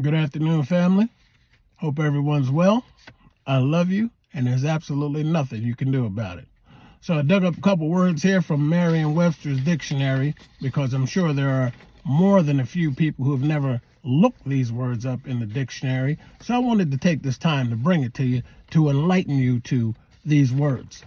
Good afternoon, family. Hope everyone's well. I love you, and there's absolutely nothing you can do about it. So I dug up a couple words here from Merriam-Webster's dictionary because I'm sure there are more than a few people who have never looked these words up in the dictionary. So I wanted to take this time to bring it to you to enlighten you to these words.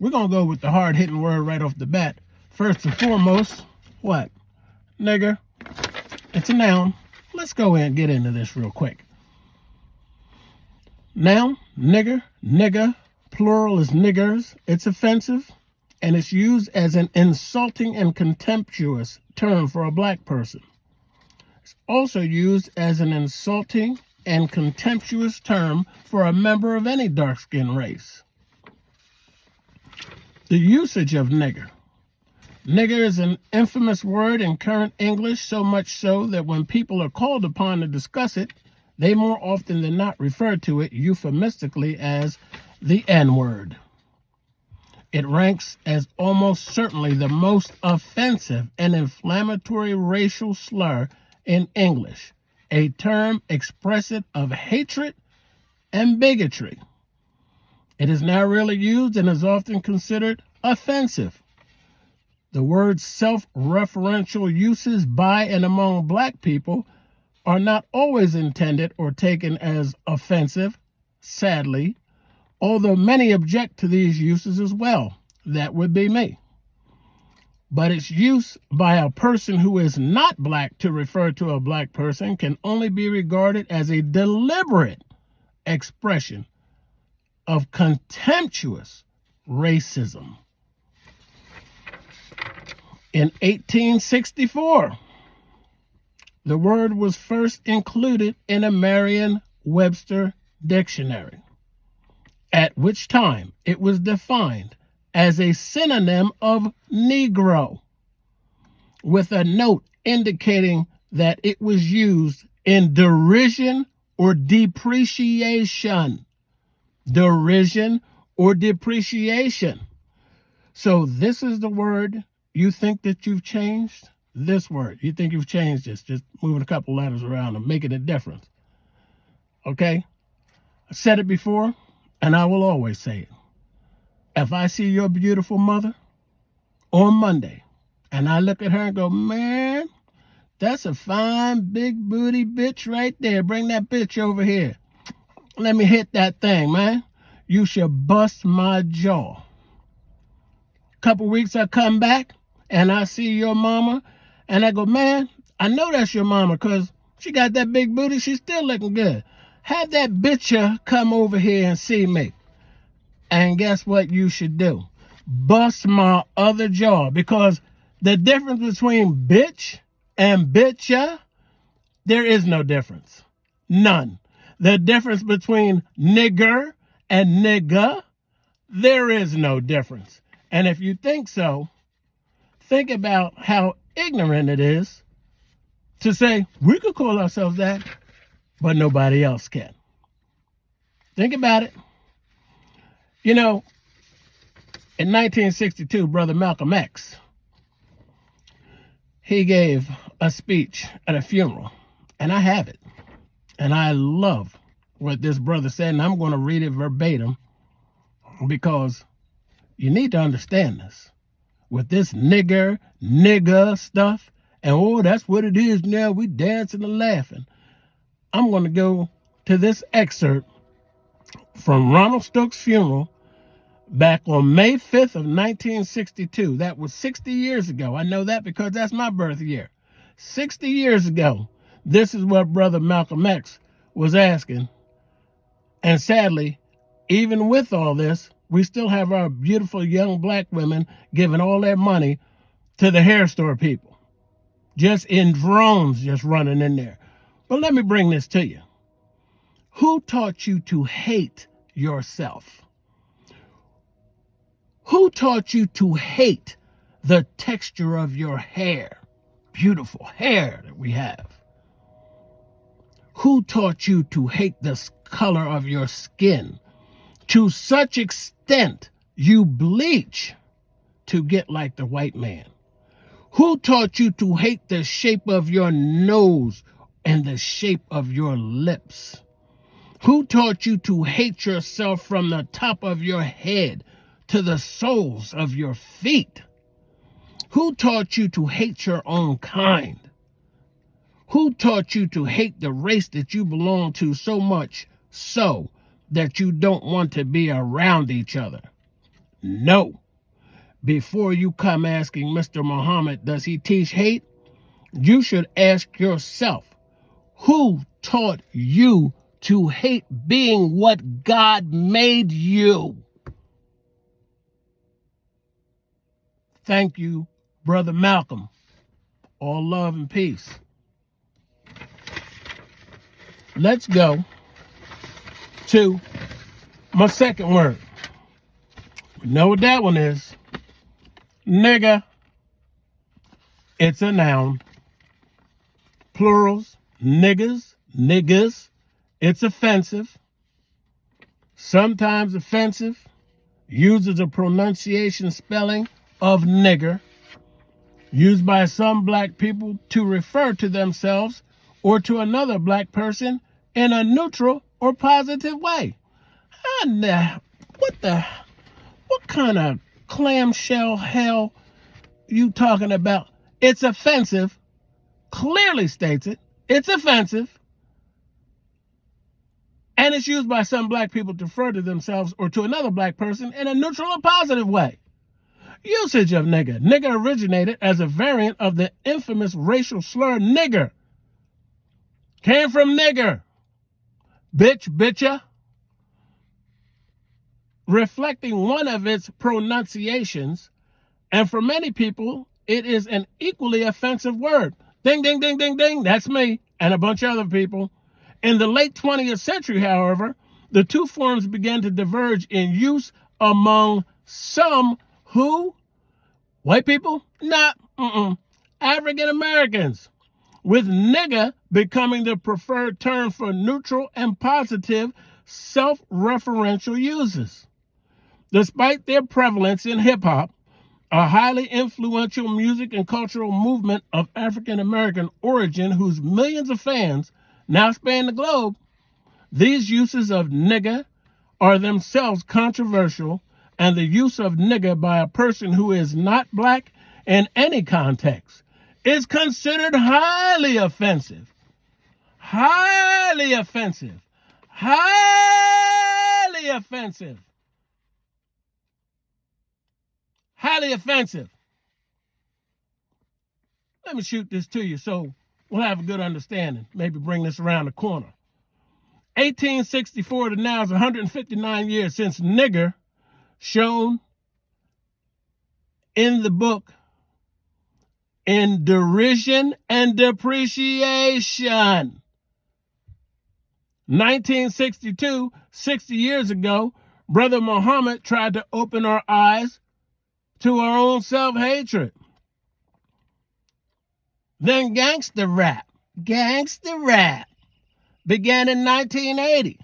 We're going to go with the hard-hitting word right off the bat. First and foremost, what? Nigger. It's a noun. Let's go in and get into this real quick. Noun, nigger, nigga, plural is niggers. It's offensive, and it's used as an insulting and contemptuous term for a black person. It's also used as an insulting and contemptuous term for a member of any dark-skinned race. The usage of nigger. Nigger is an infamous word in current English, so much so that when people are called upon to discuss it, they more often than not refer to it euphemistically as the N-word. It ranks as almost certainly the most offensive and inflammatory racial slur in English, a term expressive of hatred and bigotry. It is now rarely used and is often considered offensive. The word's self-referential uses by and among black people are not always intended or taken as offensive, sadly, although many object to these uses as well. That would be me. But its use by a person who is not black to refer to a black person can only be regarded as a deliberate expression of contemptuous racism. In 1864, the word was first included in a Merriam-Webster dictionary, at which time it was defined as a synonym of Negro, with a note indicating that it was used in derision or depreciation. Derision or depreciation. So this is the word you think that you've changed. This word, you think you've changed this, just moving a couple letters around and making a difference. Okay? I said it before, and I will always say it. If I see your beautiful mother on Monday, and I look at her and go, man, that's a fine big booty bitch right there. Bring that bitch over here. Let me hit that thing, man. You should bust my jaw. Couple weeks I come back, and I see your mama, and I go, man, I know that's your mama because she got that big booty. She's still looking good. Have that bitch come over here and see me. And guess what you should do? Bust my other jaw, because the difference between bitch and bitcha, there is no difference. None. The difference between nigger and nigga, there is no difference. And if you think so, think about how ignorant it is to say we could call ourselves that, but nobody else can. Think about it. You know, in 1962, Brother Malcolm X, he gave a speech at a funeral, and I have it. And I love what this brother said, and I'm going to read it verbatim because you need to understand this. With this nigger stuff, and oh, that's what it is now, we dancing and laughing. I'm going to go to this excerpt from Ronald Stokes' funeral back on May 5th of 1962. That was 60 years ago. I know that because that's my birth year. 60 years ago, this is what Brother Malcolm X was asking. And sadly, even with all this, we still have our beautiful young black women giving all their money to the hair store people. Just in drones, just running in there. But let me bring this to you. Who taught you to hate yourself? Who taught you to hate the texture of your hair? Beautiful hair that we have. Who taught you to hate the color of your skin to such extent you bleach to get like the white man? Who taught you to hate the shape of your nose and the shape of your lips? Who taught you to hate yourself from the top of your head to the soles of your feet? Who taught you to hate your own kind? Who taught you to hate the race that you belong to so much so that you don't want to be around each other? No. Before you come asking Mr. Muhammad, does he teach hate? You should ask yourself, who taught you to hate being what God made you? Thank you, Brother Malcolm. All love and peace. Let's go to my second word. You know what that one is? Nigga. It's a noun. Plurals, niggas, niggas. It's offensive. Sometimes offensive. Uses a pronunciation spelling of nigger. Used by some black people to refer to themselves or to another black person in a neutral or positive way. What kind of clamshell hell you talking about? It's offensive. Clearly states it. It's offensive. And it's used by some black people to refer to themselves or to another black person in a neutral or positive way. Usage of nigger. Nigger originated as a variant of the infamous racial slur nigger. Came from nigger. Bitch, bitcha. Reflecting one of its pronunciations, and for many people, it is an equally offensive word. Ding, ding, ding, ding, ding. That's me and a bunch of other people. In the late 20th century, however, the two forms began to diverge in use among some who? White people? Nah, African Americans, with nigger becoming the preferred term for neutral and positive self-referential uses. Despite their prevalence in hip-hop, a highly influential music and cultural movement of African American origin whose millions of fans now span the globe, these uses of nigger are themselves controversial, and the use of nigger by a person who is not black in any context is considered highly offensive. Highly offensive. Highly offensive. Highly offensive. Let me shoot this to you so we'll have a good understanding. Maybe bring this around the corner. 1864 to now is 159 years since nigger, shown in the book in derision and depreciation. 1962, 60 years ago, Brother Muhammad tried to open our eyes to our own self-hatred. Then gangster rap began in 1980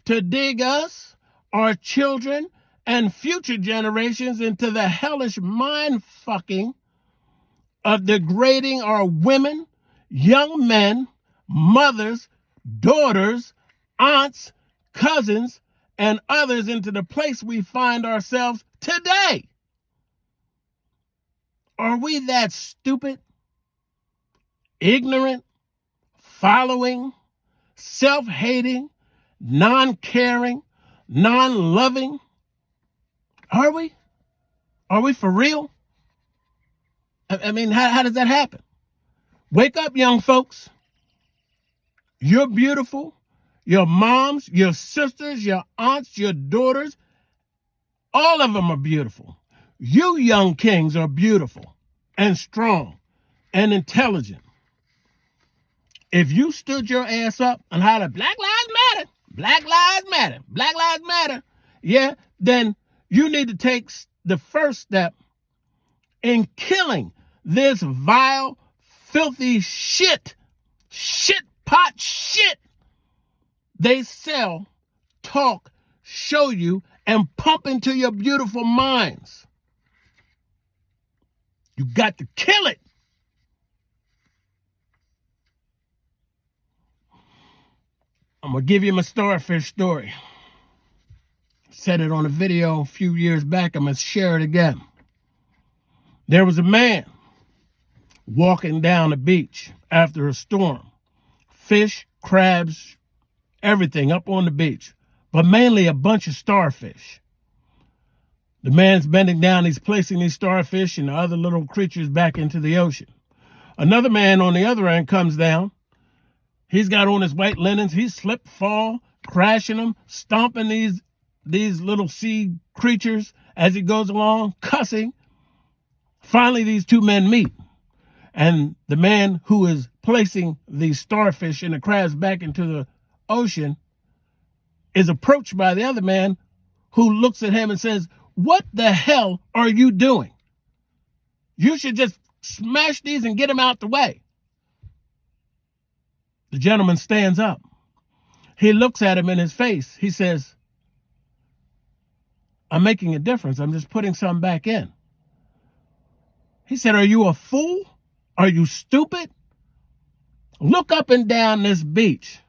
to dig us, our children, and future generations into the hellish mind-fucking of degrading our women, young men, mothers, daughters, aunts, cousins, and others into the place we find ourselves today. Are we that stupid, ignorant, following, self-hating, non-caring, non-loving? Are we? Are we for real? I mean, how does that happen? Wake up, young folks. You're beautiful. Your moms, your sisters, your aunts, your daughters, all of them are beautiful. You young kings are beautiful and strong and intelligent. If you stood your ass up and hollered, Black Lives Matter, Black Lives Matter, Black Lives Matter, yeah, then you need to take the first step in killing this vile, filthy shit pot shit they sell, talk, show you, and pump into your beautiful minds. You got to kill it. I'm going to give you my starfish story. Said it on a video a few years back. I'm going to share it again. There was a man walking down the beach after a storm. Fish, crabs, everything up on the beach, but mainly a bunch of starfish. The man's bending down. He's placing these starfish and the other little creatures back into the ocean. Another man on the other end comes down. He's got on his white linens. He slip, fall, crashing them, stomping these little sea creatures as he goes along, cussing. Finally, these two men meet. And the man who is placing the starfish and the crabs back into the ocean is approached by the other man, who looks at him and says, "What the hell are you doing? You should just smash these and get them out the way." The gentleman stands up. He looks at him in his face. He says, "I'm making a difference. I'm just putting some back in." He said, "Are you a fool? Are you stupid? Look up and down this beach.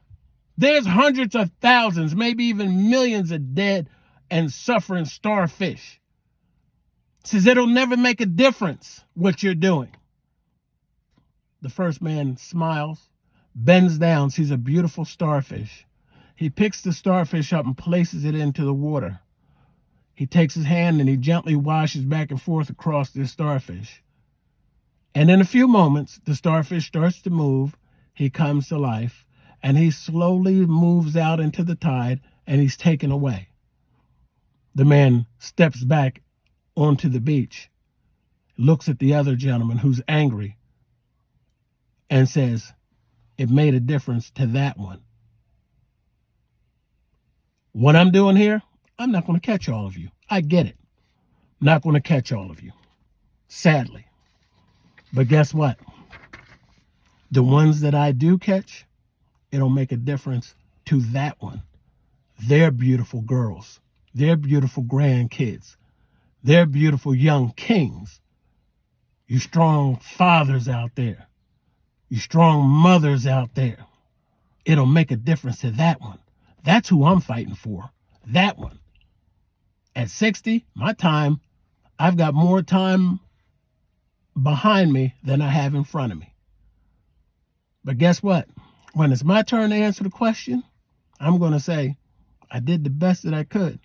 There's hundreds of thousands, maybe even millions of dead and suffering starfish." He says, "It'll never make a difference what you're doing." The first man smiles, bends down, sees a beautiful starfish. He picks the starfish up and places it into the water. He takes his hand and he gently washes back and forth across this starfish. And in a few moments, the starfish starts to move. He comes to life, and he slowly moves out into the tide, and he's taken away. The man steps back onto the beach, looks at the other gentleman who's angry, and says, "It made a difference to that one. What I'm doing here, I'm not going to catch all of you. I get it. I'm not going to catch all of you, sadly. But guess what? The ones that I do catch, it'll make a difference to that one. They're beautiful girls. They're beautiful grandkids. They're beautiful young kings. You strong fathers out there. You strong mothers out there. It'll make a difference to that one. That's who I'm fighting for. That one. At 60, my time, I've got more time behind me than I have in front of me. But guess what? When it's my turn to answer the question, I'm going to say, I did the best that I could.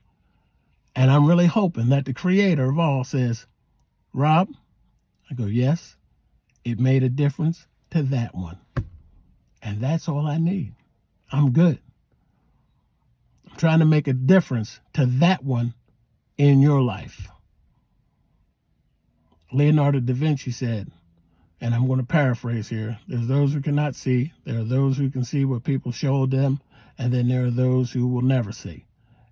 And I'm really hoping that the creator of all says, "Rob," I go, "Yes, it made a difference to that one." And that's all I need. I'm good. I'm trying to make a difference to that one in your life. Leonardo da Vinci said, and I'm going to paraphrase here, "There's those who cannot see, there are those who can see what people showed them, and then there are those who will never see."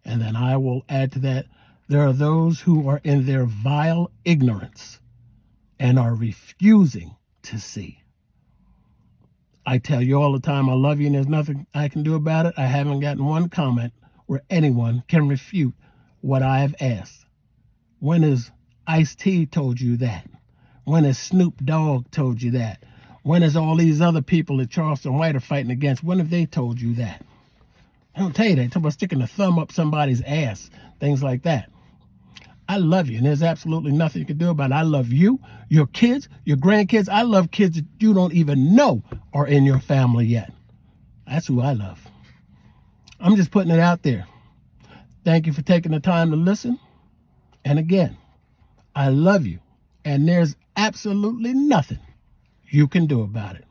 And then I will add to that, there are those who are in their vile ignorance and are refusing to see. I tell you all the time, I love you and there's nothing I can do about it. I haven't gotten one comment where anyone can refute what I have asked. When has Ice-T told you that? When has Snoop Dogg told you that? When has all these other people that Charleston White are fighting against, when have they told you that? I don't tell you that. They talk about sticking a thumb up somebody's ass, things like that. I love you, and there's absolutely nothing you can do about it. I love you, your kids, your grandkids. I love kids that you don't even know are in your family yet. That's who I love. I'm just putting it out there. Thank you for taking the time to listen. And again, I love you, and there's absolutely nothing you can do about it.